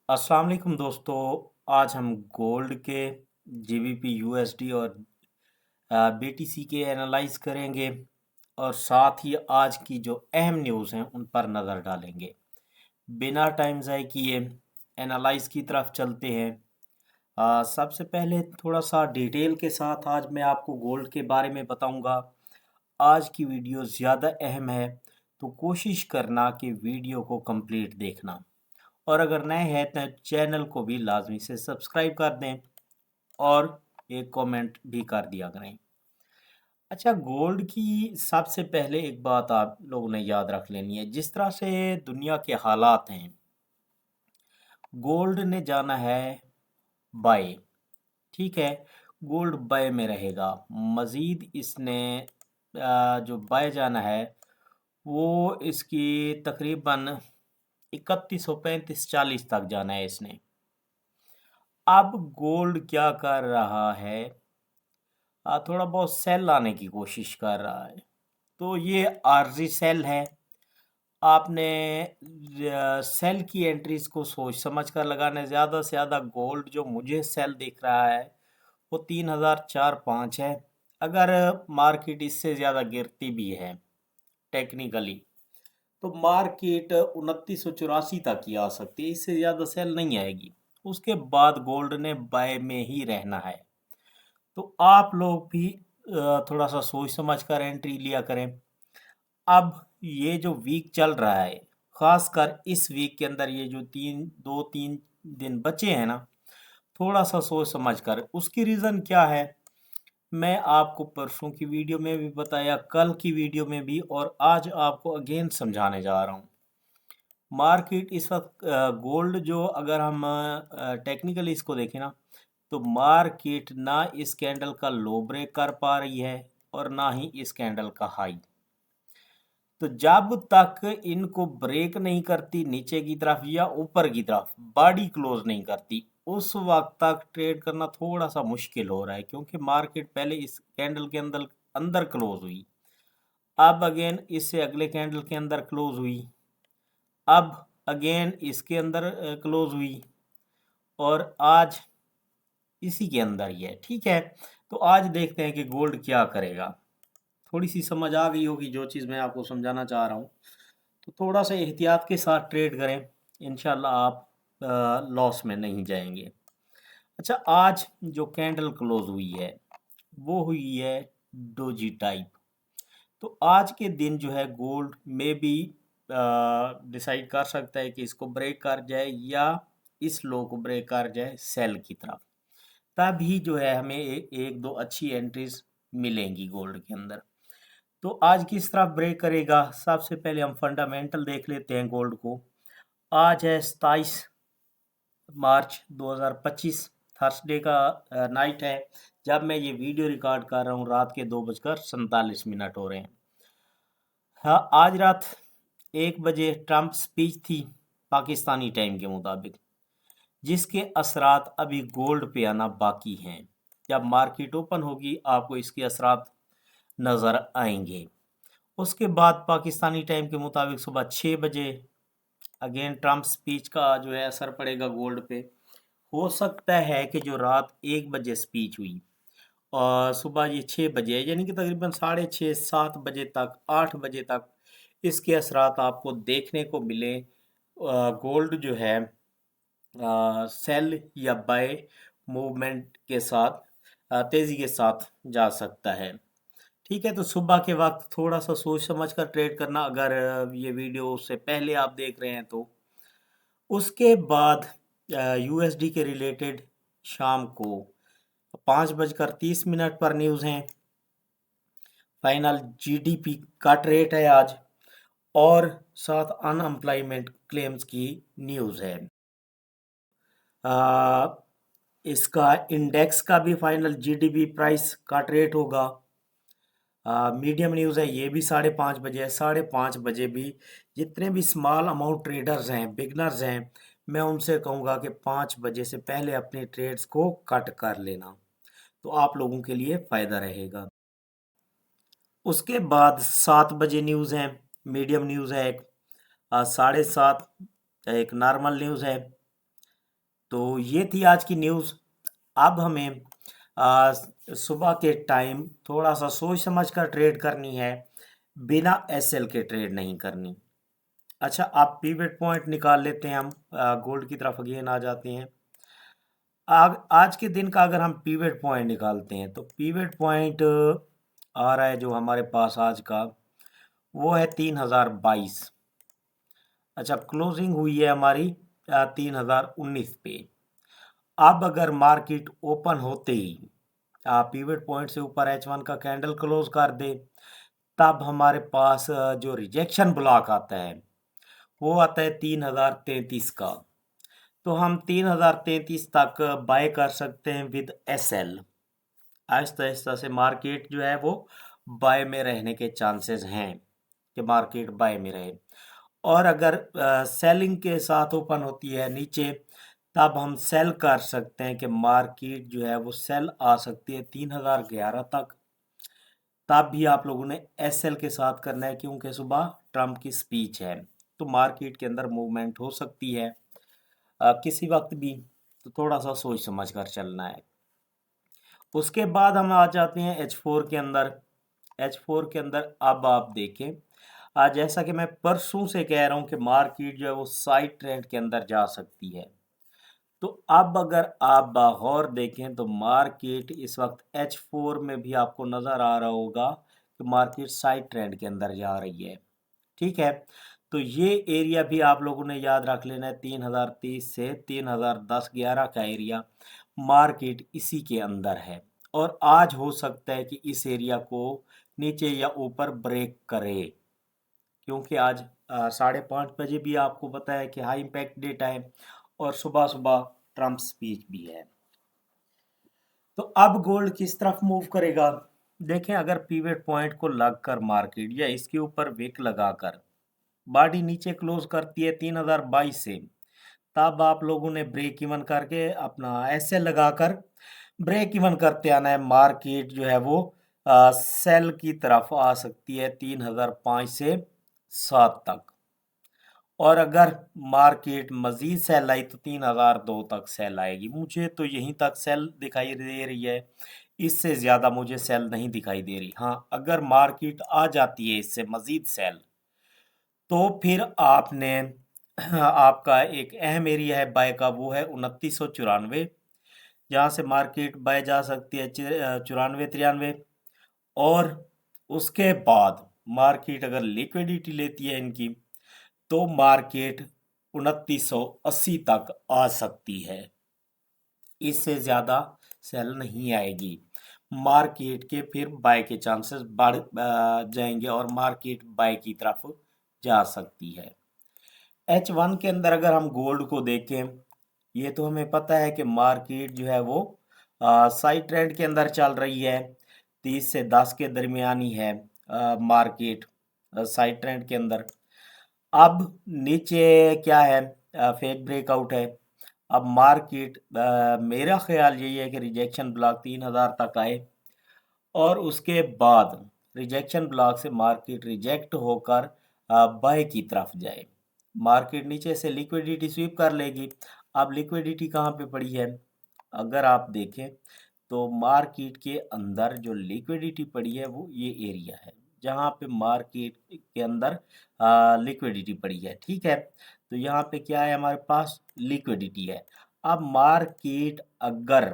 अस्सलाम वालेकुम दोस्तों। आज हम गोल्ड के जीबीपी यूएसडी और बीटीसी के एनालाइज करेंगे और साथ ही आज की जो अहम न्यूज़ हैं उन पर नज़र डालेंगे। बिना टाइम ज़ाय किए एनालाइज की तरफ चलते हैं। सबसे पहले थोड़ा सा डिटेल के साथ आज मैं आपको गोल्ड के बारे में बताऊंगा। आज की वीडियो ज़्यादा अहम है तो कोशिश करना कि वीडियो को कंप्लीट देखना। और अगर नए हैं तो चैनल को भी लाजमी से सब्सक्राइब कर दें और एक कमेंट भी कर दिया करें। अच्छा, गोल्ड की सबसे पहले एक बात आप लोगों ने याद रख लेनी है। जिस तरह से दुनिया के हालात हैं, गोल्ड ने जाना है बाय। ठीक है, गोल्ड बाय में रहेगा। मज़ीद इसने जो बाय जाना है वो इसकी तकरीबन 3135-40 तक जाना है इसने। अब गोल्ड क्या कर रहा है? थोड़ा बहुत सेल लाने की कोशिश कर रहा है। तो ये आर्जी सेल है। आपने सेल की एंट्रीज को सोच समझ कर लगाना है। ज़्यादा से ज़्यादा गोल्ड जो मुझे सेल दिख रहा है वो 3004-5 है। अगर मार्केट इससे ज़्यादा गिरती भी है टेक्निकली तो मार्केट 2984 तक ही आ सकती है। इससे ज़्यादा सेल नहीं आएगी। उसके बाद गोल्ड ने बाय में ही रहना है। तो आप लोग भी थोड़ा सा सोच समझ कर एंट्री लिया करें। अब ये जो वीक चल रहा है, खासकर इस वीक के अंदर ये जो 3 दिन बचे हैं ना, थोड़ा सा सोच समझ कर। उसकी रीज़न क्या है मैं आपको परसों की वीडियो में भी बताया, कल की वीडियो में भी, और आज आपको अगेन समझाने जा रहा हूँ। मार्केट इस वक्त गोल्ड जो अगर हम टेक्निकली इसको देखें ना तो मार्केट ना इस कैंडल का लो ब्रेक कर पा रही है और ना ही इस कैंडल का हाई। तो जब तक इनको ब्रेक नहीं करती नीचे की तरफ या ऊपर की तरफ, बॉडी क्लोज नहीं करती, उस वक्त तक ट्रेड करना थोड़ा सा मुश्किल हो रहा है, क्योंकि मार्केट पहले इस कैंडल के अंदर अंदर क्लोज हुई, अब अगेन इससे अगले कैंडल के अंदर क्लोज हुई, अब अगेन इसके अंदर क्लोज हुई और आज इसी के अंदर ही है। ठीक है, तो आज देखते हैं कि गोल्ड क्या करेगा। थोड़ी सी समझ आ गई होगी जो चीज़ मैं आपको समझाना चाह रहा हूँ। तो थोड़ा सा एहतियात के साथ ट्रेड करें, इंशाल्लाह आप लॉस में नहीं जाएंगे। अच्छा, आज जो कैंडल क्लोज हुई है वो हुई है डोजी टाइप। तो आज के दिन जो है गोल्ड में भी डिसाइड कर सकता है कि इसको ब्रेक कर जाए या इस लो को ब्रेक कर जाए सेल की तरफ। तभी जो है हमें एक दो अच्छी एंट्रीज मिलेंगी गोल्ड के अंदर। तो आज किस तरह ब्रेक करेगा, सबसे पहले हम फंडामेंटल देख लेते हैं गोल्ड को। आज है 27 मार्च 2025, थर्सडे का नाइट है। जब मैं ये वीडियो रिकॉर्ड कर रहा हूँ रात के 2:47 हो रहे हैं। हाँ, आज रात 1 बजे ट्रंप स्पीच थी पाकिस्तानी टाइम के मुताबिक, जिसके असरात अभी गोल्ड पे आना बाकी हैं। जब मार्केट ओपन होगी आपको इसके असरात नज़र आएंगे। उसके बाद पाकिस्तानी टाइम के मुताबिक सुबह 6 बजे अगेन ट्रंप स्पीच का जो है असर पड़ेगा गोल्ड पे। हो सकता है कि जो रात 1 बजे स्पीच हुई और सुबह ये 6 बजे है, यानी कि तकरीबन 6:30-7 बजे तक, 8 बजे तक इसके असरात आपको देखने को मिले। गोल्ड जो है सेल या बाय मूवमेंट के साथ तेज़ी के साथ जा सकता है। ठीक है, तो सुबह के वक्त थोड़ा सा सोच समझ कर ट्रेड करना, अगर ये वीडियो उससे पहले आप देख रहे हैं तो। उसके बाद यूएसडी के रिलेटेड शाम को 5:30 पर न्यूज़ हैं। फाइनल जीडीपी कट रेट है आज, और साथ अनएम्प्लॉयमेंट क्लेम्स की न्यूज़ है। आ, इसका इंडेक्स का भी final GDP price cut rate होगा। मीडियम न्यूज़ है, ये भी 5:30 बजे है। 5:30 बजे भी जितने भी स्मॉल अमाउंट ट्रेडर्स हैं, बिगनर्स हैं, मैं उनसे कहूँगा कि 5 बजे से पहले अपने ट्रेड्स को कट कर लेना, तो आप लोगों के लिए फ़ायदा रहेगा। उसके बाद 7 बजे न्यूज़ है, मीडियम न्यूज़ है एक। 7:30 एक नॉर्मल न्यूज़ है। तो ये थी आज की न्यूज़। अब हमें सुबह के टाइम थोड़ा सा सोच समझ कर ट्रेड करनी है, बिना एसएल के ट्रेड नहीं करनी। अच्छा, आप पिवट पॉइंट निकाल लेते हैं, हम गोल्ड की तरफ अगेन आ जाते हैं। आज के दिन का अगर हम पिवट पॉइंट निकालते हैं तो पिवट पॉइंट आ रहा है जो हमारे पास आज का, वो है 3022। अच्छा, क्लोजिंग हुई है हमारी 3019 पे। अब अगर मार्केट ओपन होते ही पिवट पॉइंट से ऊपर H1 का कैंडल क्लोज कर दे, तब हमारे पास जो रिजेक्शन ब्लॉक आता है वो आता है 3033 का। तो हम 3033 तक बाय कर सकते हैं विद एसएल। आहिस्ता आहिस्ता से मार्केट जो है वो बाय में रहने के चांसेस हैं कि मार्केट बाय में रहे। और अगर सेलिंग के साथ ओपन होती है नीचे, तब हम सेल कर सकते हैं कि मार्केट जो है वो सेल आ सकती है 3011 तक। तब भी आप लोगों ने एसएल के साथ करना है, क्योंकि सुबह ट्रम्प की स्पीच है, तो मार्केट के अंदर मूवमेंट हो सकती है किसी वक्त भी। तो थोड़ा सा सोच समझ कर चलना है। उसके बाद हम आ जाते हैं H4 के अंदर। H4 के अंदर अब आप देखें, आज जैसा कि मैं परसों से कह रहा हूँ कि मार्केट जो है वो साइड ट्रेंड के अंदर जा सकती है। तो अब अगर आप बाहर देखें तो मार्केट इस वक्त H4 में भी आपको नज़र आ रहा होगा कि मार्केट साइड ट्रेंड के अंदर जा रही है। ठीक है, तो ये एरिया भी आप लोगों ने याद रख लेना है, 3030 से 3010-11 का एरिया मार्केट इसी के अंदर है। और आज हो सकता है कि इस एरिया को नीचे या ऊपर ब्रेक करे, क्योंकि आज 5:30 बजे भी आपको पता है कि हाई इम्पैक्ट डेटा है और सुबह सुबह ट्रम्प स्पीच भी है। तो अब गोल्ड किस तरफ मूव करेगा? देखें, अगर पीवट पॉइंट को लगकर मार्केट या इसके ऊपर विक लगाकर बॉडी नीचे क्लोज करती है 3022 से, तब आप लोगों ने ब्रेक इवन करके अपना ऐसे लगाकर ब्रेक इवन करते आना है। मार्केट जो है वो सेल की तरफ आ सकती है 3005 से 7 तक। और अगर मार्केट मजीद सेल आई तो 3002 तक सेल आएगी। मुझे तो यहीं तक सेल दिखाई दे रही है, इससे ज़्यादा मुझे सेल नहीं दिखाई दे रही। हाँ, अगर मार्केट आ जाती है इससे मजीद सेल, तो फिर आपने आपका एक अहम एरिया है बाय का, वो है 2994, जहाँ से मार्केट बाय जा सकती है 94-93। और उसके बाद मार्केट अगर लिक्विडिटी लेती है इनकी, तो मार्केट 2980 तक आ सकती है। इससे ज़्यादा सेल नहीं आएगी। मार्केट के फिर बाय के चांसेस बढ़ जाएंगे और मार्केट बाय की तरफ जा सकती है। H1 के अंदर अगर हम गोल्ड को देखें, ये तो हमें पता है कि मार्केट जो है वो साइड ट्रेंड के अंदर चल रही है। 30 से 10 के दरमियान ही है मार्केट साइड ट्रेंड के अंदर। अब नीचे क्या है, फेक ब्रेकआउट है। अब मार्केट मेरा ख्याल यही है कि रिजेक्शन ब्लॉक 3000 तक आए और उसके बाद रिजेक्शन ब्लॉक से मार्केट रिजेक्ट होकर बाय की तरफ जाए। मार्केट नीचे से लिक्विडिटी स्वीप कर लेगी। अब लिक्विडिटी कहाँ पे पड़ी है? अगर आप देखें तो मार्केट के अंदर जो लिक्विडिटी पड़ी है वो ये एरिया है, जहाँ पे मार्केट के अंदर लिक्विडिटी पड़ी है। ठीक है, तो यहाँ पे क्या है, हमारे पास लिक्विडिटी है। अब मार्केट अगर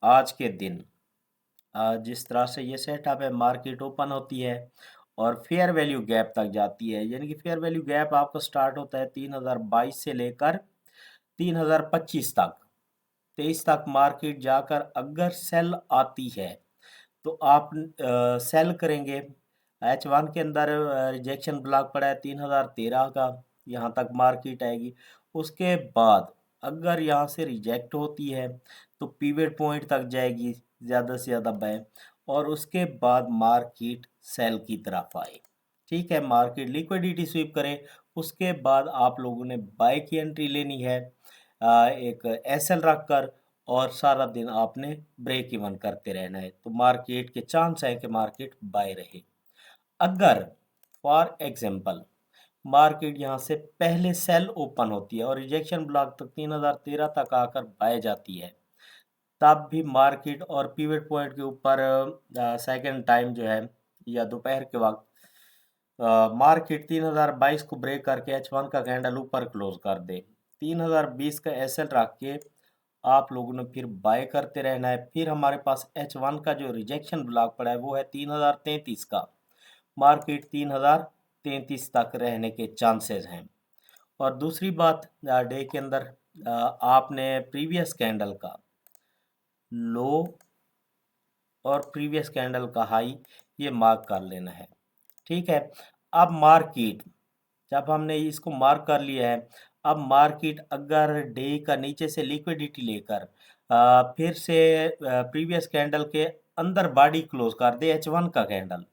आज के दिन जिस तरह से ये सेटअप है, मार्केट ओपन होती है और फेयर वैल्यू गैप तक जाती है, यानी कि फेयर वैल्यू गैप आपका स्टार्ट होता है 3022 से लेकर 3025 तक। 23 तक मार्केट जाकर अगर सेल आती है तो आप सेल करेंगे। H1 के अंदर रिजेक्शन ब्लॉक पड़ा है 3013 का, यहाँ तक मार्केट आएगी। उसके बाद अगर यहाँ से रिजेक्ट होती है तो पिवट पॉइंट तक जाएगी ज़्यादा से ज़्यादा बाय, और उसके बाद मार्केट सेल की तरफ आए। ठीक है, मार्केट लिक्विडिटी स्वीप करे, उसके बाद आप लोगों ने बाय की एंट्री लेनी है एक एसएल रख कर, और सारा दिन आपने ब्रेक इवन करते रहना है। तो मार्केट के चांस है कि मार्केट बाय रहे। अगर फॉर एग्जांपल मार्केट यहाँ से पहले सेल ओपन होती है और रिजेक्शन ब्लॉक तक 3013 तक आकर बाय जाती है, तब भी मार्केट और पिवट पॉइंट के ऊपर सेकंड टाइम जो है या दोपहर के वक्त मार्केट 3022 को ब्रेक करके H1 का कैंडल ऊपर क्लोज कर दे। 3020 का एसएल रख के आप लोगों ने फिर बाय करते रहना है। फिर हमारे पास H1 का जो रिजेक्शन ब्लॉक पड़ा है वो है 3033 का। मार्केट 3033 तक रहने के चांसेस हैं। और दूसरी बात, डे के अंदर आपने प्रीवियस कैंडल का लो और प्रीवियस कैंडल का हाई ये मार्क कर लेना है। ठीक है। अब मार्केट, जब हमने इसको मार्क कर लिया है, अब मार्केट अगर डे का नीचे से लिक्विडिटी लेकर फिर से प्रीवियस कैंडल के अंदर बॉडी क्लोज कर दे H1 का कैंडल,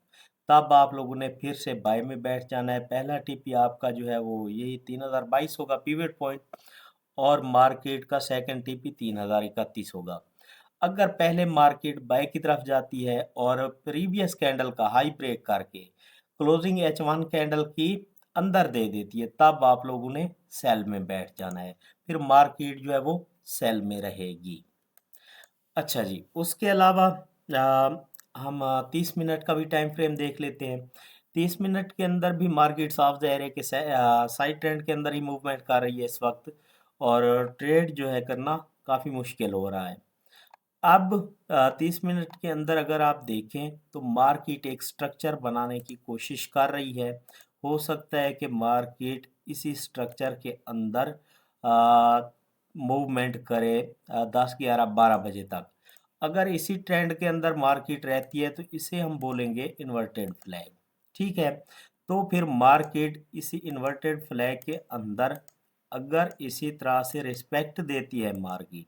तब आप लोगों ने फिर से बाय में बैठ जाना है। पहला टीपी आपका जो है वो यही 3022 होगा पिवट पॉइंट, और मार्केट का सेकंड टीपी 3031 होगा। अगर पहले मार्केट बाय की तरफ जाती है और प्रीवियस कैंडल का हाई ब्रेक करके क्लोजिंग H1 कैंडल की अंदर दे देती है, तब आप लोगों ने सेल में बैठ जाना है। फिर मार्केट जो है वो सेल में रहेगी। अच्छा जी, उसके अलावा हम 30 मिनट का भी टाइम फ्रेम देख लेते हैं। 30 मिनट के अंदर भी मार्केट साफ ज़ाहिर है कि साइड ट्रेंड के अंदर ही मूवमेंट कर रही है इस वक्त, और ट्रेड जो है करना काफ़ी मुश्किल हो रहा है। अब 30 मिनट के अंदर अगर आप देखें तो मार्केट एक स्ट्रक्चर बनाने की कोशिश कर रही है। हो सकता है कि मार्केट इसी स्ट्रक्चर के अंदर मूवमेंट करे 10, 11, 12 बजे तक। अगर इसी ट्रेंड के अंदर मार्केट रहती है तो इसे हम बोलेंगे इन्वर्टेड फ्लैग। ठीक है। तो फिर मार्केट इसी इन्वर्टेड फ्लैग के अंदर अगर इसी तरह से रिस्पेक्ट देती है मार्केट,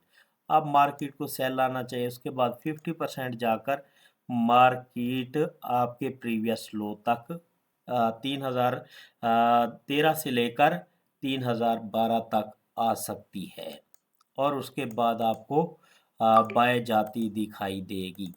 अब मार्केट को सेल आना चाहिए। उसके बाद 50% जाकर मार्केट आपके प्रीवियस लो तक 3013 से लेकर 3012 तक आ सकती है, और उसके बाद आपको बाय जाती दिखाई देगी।